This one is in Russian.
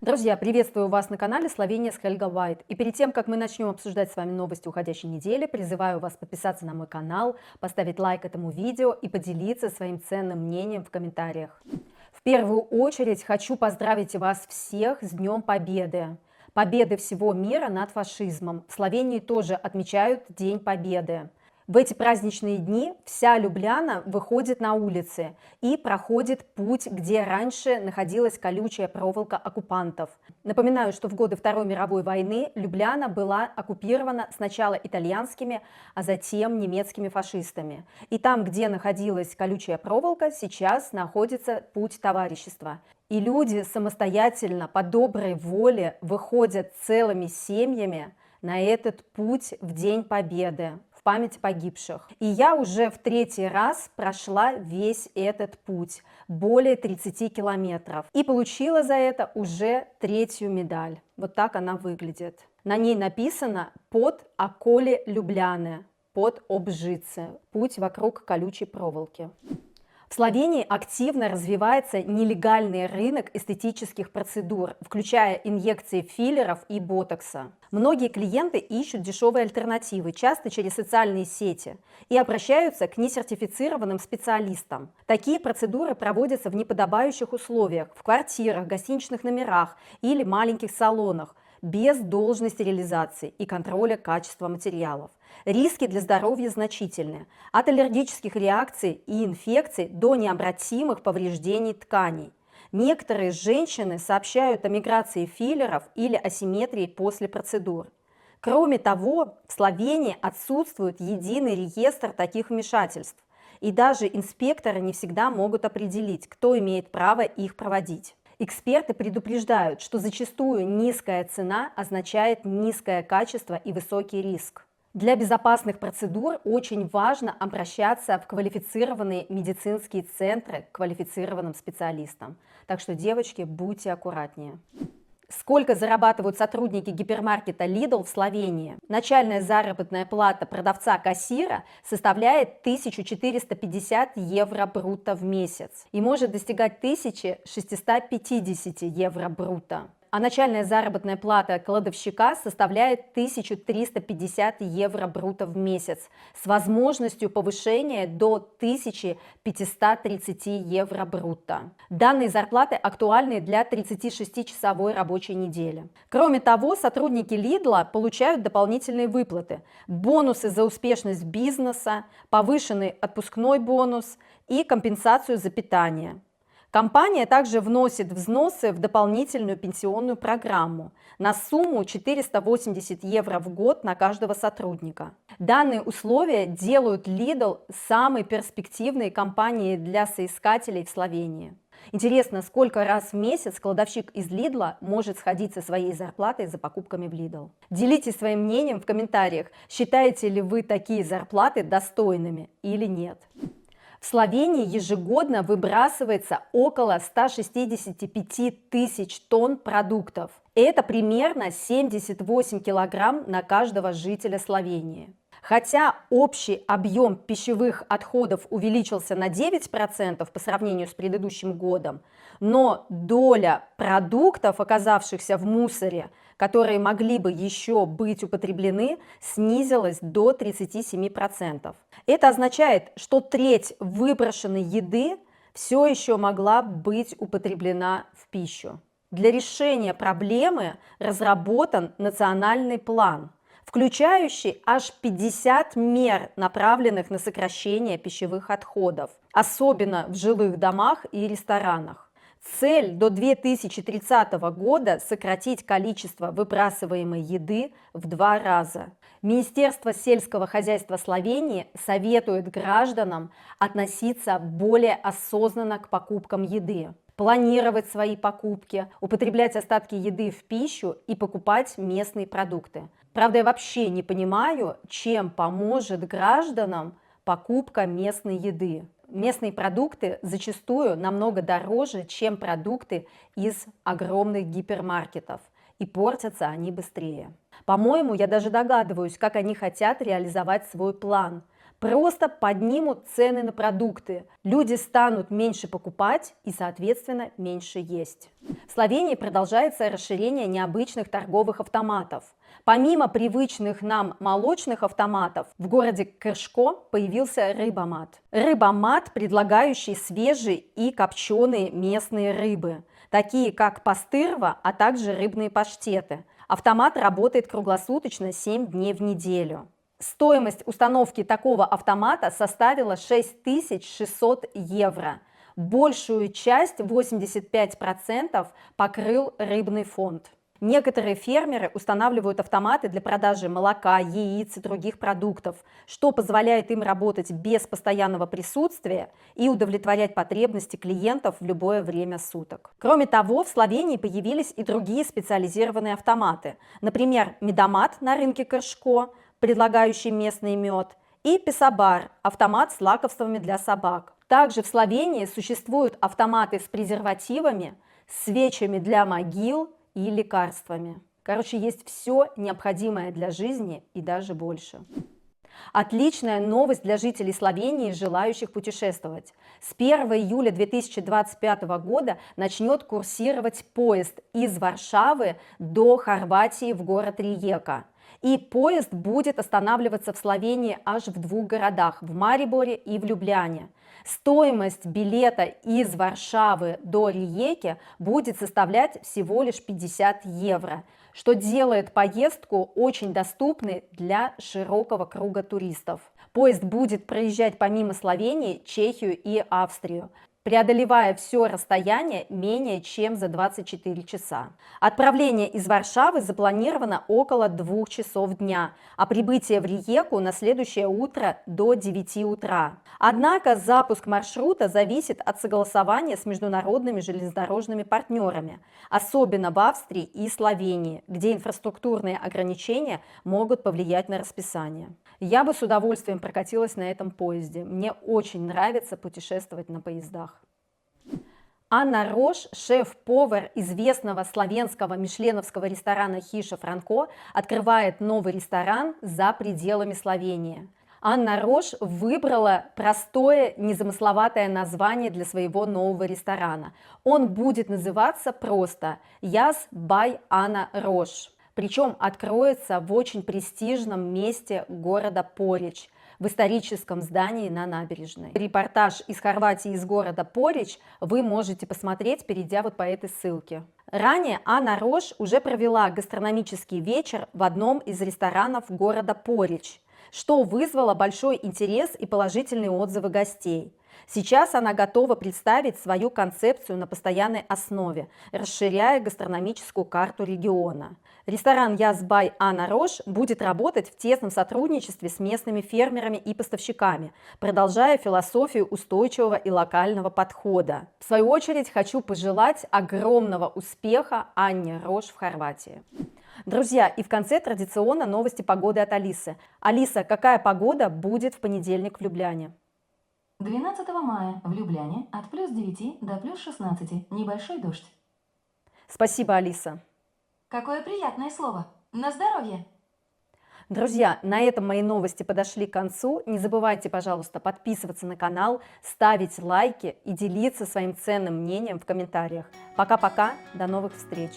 Друзья, приветствую вас на канале Словения с Хельга White. И перед тем, как мы начнем обсуждать с вами новости уходящей недели, призываю вас подписаться на мой канал, поставить лайк этому видео и поделиться своим ценным мнением в комментариях. В первую очередь хочу поздравить вас всех с Днем Победы. Победы всего мира над фашизмом. В Словении тоже отмечают День Победы. В эти праздничные дни вся Любляна выходит на улицы и проходит путь, где раньше находилась колючая проволока оккупантов. Напоминаю, что в годы Второй мировой войны Любляна была оккупирована сначала итальянскими, а затем немецкими фашистами. И там, где находилась колючая проволока, сейчас находится путь товарищества. И люди самостоятельно, по доброй воле, выходят целыми семьями на этот путь в День Победы, в память погибших. И я уже в третий раз прошла весь этот путь, более 30 километров, и получила за это уже третью медаль. Вот так она выглядит. На ней написано «Под околе Любляны», «Под Обжице», «Путь вокруг колючей проволоки». В Словении активно развивается нелегальный рынок эстетических процедур, включая инъекции филлеров и ботокса. Многие клиенты ищут дешевые альтернативы, часто через социальные сети, и обращаются к несертифицированным специалистам. Такие процедуры проводятся в неподобающих условиях, в квартирах, гостиничных номерах или маленьких салонах, без должной стерилизации и контроля качества материалов. Риски для здоровья значительны, от аллергических реакций и инфекций до необратимых повреждений тканей. Некоторые женщины сообщают о миграции филлеров или асимметрии после процедур. Кроме того, в Словении отсутствует единый реестр таких вмешательств, и даже инспекторы не всегда могут определить, кто имеет право их проводить. Эксперты предупреждают, что зачастую низкая цена означает низкое качество и высокий риск. Для безопасных процедур очень важно обращаться в квалифицированные медицинские центры к квалифицированным специалистам. Так что, девочки, будьте аккуратнее. Сколько зарабатывают сотрудники гипермаркета Lidl в Словении? Начальная заработная плата продавца-кассира составляет 1450 евро брутто в месяц и может достигать 1650 евро брутто. А начальная заработная плата кладовщика составляет 1350 евро брутто в месяц с возможностью повышения до 1530 евро брутто. Данные зарплаты актуальны для 36-часовой рабочей недели. Кроме того, сотрудники Lidl получают дополнительные выплаты, бонусы за успешность бизнеса, повышенный отпускной бонус и компенсацию за питание. Компания также вносит взносы в дополнительную пенсионную программу на сумму 480 евро в год на каждого сотрудника. Данные условия делают Lidl самой перспективной компанией для соискателей в Словении. Интересно, сколько раз в месяц кладовщик из Lidl может сходить со своей зарплатой за покупками в Lidl? Делитесь своим мнением в комментариях, считаете ли вы такие зарплаты достойными или нет. В Словении ежегодно выбрасывается около 165 тысяч тонн продуктов. Это примерно 78 килограмм на каждого жителя Словении. Хотя общий объем пищевых отходов увеличился на 9% по сравнению с предыдущим годом, но доля продуктов, оказавшихся в мусоре, которые могли бы еще быть употреблены, снизилась до 37%. Это означает, что треть выброшенной еды все еще могла быть употреблена в пищу. Для решения проблемы разработан национальный план, включающий аж 50 мер, направленных на сокращение пищевых отходов, особенно в жилых домах и ресторанах. Цель до 2030 года сократить количество выбрасываемой еды в 2 раза. Министерство сельского хозяйства Словении советует гражданам относиться более осознанно к покупкам еды, планировать свои покупки, употреблять остатки еды в пищу и покупать местные продукты. Правда, я вообще не понимаю, чем поможет гражданам покупка местной еды. Местные продукты зачастую намного дороже, чем продукты из огромных гипермаркетов, и портятся они быстрее. По-моему, я даже догадываюсь, как они хотят реализовать свой план. Просто поднимут цены на продукты. Люди станут меньше покупать и, соответственно, меньше есть. В Словении продолжается расширение необычных торговых автоматов. Помимо привычных нам молочных автоматов, в городе Кршко появился рыбомат. Рыбомат, предлагающий свежие и копченые местные рыбы, такие как пастырва, а также рыбные паштеты. Автомат работает круглосуточно 7 дней в неделю. Стоимость установки такого автомата составила 6600 евро. Большую часть, 85%, покрыл рыбный фонд. Некоторые фермеры устанавливают автоматы для продажи молока, яиц и других продуктов, что позволяет им работать без постоянного присутствия и удовлетворять потребности клиентов в любое время суток. Кроме того, в Словении появились и другие специализированные автоматы, например, медомат на рынке Кршко, предлагающий местный мед, и песобар, автомат с лакомствами для собак. Также в Словении существуют автоматы с презервативами, свечами для могил и лекарствами. Короче, есть все необходимое для жизни и даже больше. Отличная новость для жителей Словении, желающих путешествовать. С 1 июля 2025 года начнет курсировать поезд из Варшавы до Хорватии в город Риека. И поезд будет останавливаться в Словении аж в 2 городах, в Мариборе и в Любляне. Стоимость билета из Варшавы до Риеки будет составлять всего лишь 50 евро, что делает поездку очень доступной для широкого круга туристов. Поезд будет проезжать помимо Словении, Чехию и Австрию, преодолевая все расстояние менее чем за 24 часа. Отправление из Варшавы запланировано около 2 часов дня, а прибытие в Риеку на следующее утро до 9 утра. Однако запуск маршрута зависит от согласования с международными железнодорожными партнерами, особенно в Австрии и Словении, где инфраструктурные ограничения могут повлиять на расписание. Я бы с удовольствием прокатилась на этом поезде. Мне очень нравится путешествовать на поездах. Анна Рош, шеф-повар известного словенского мишленовского ресторана «Хиша Франко», открывает новый ресторан за пределами Словении. Анна Рош выбрала простое, незамысловатое название для своего нового ресторана. Он будет называться просто «Яс бай Анна Рош». Причем откроется в очень престижном месте города Порич, в историческом здании на набережной. Репортаж из Хорватии, из города Порич, вы можете посмотреть, перейдя вот по этой ссылке. Ранее Анна Рош уже провела гастрономический вечер в одном из ресторанов города Порич, что вызвало большой интерес и положительные отзывы гостей. Сейчас она готова представить свою концепцию на постоянной основе, расширяя гастрономическую карту региона. Ресторан «Яс бай Анна Рош» будет работать в тесном сотрудничестве с местными фермерами и поставщиками, продолжая философию устойчивого и локального подхода. В свою очередь хочу пожелать огромного успеха Анне Рош в Хорватии. Друзья, и в конце традиционно новости погоды от Алисы. Алиса, какая погода будет в понедельник в Любляне? 12 мая в Любляне от плюс 9 до плюс 16. Небольшой дождь. Спасибо, Алиса. Какое приятное слово. На здоровье! Друзья, на этом мои новости подошли к концу. Не забывайте, пожалуйста, подписываться на канал, ставить лайки и делиться своим ценным мнением в комментариях. Пока-пока, до новых встреч!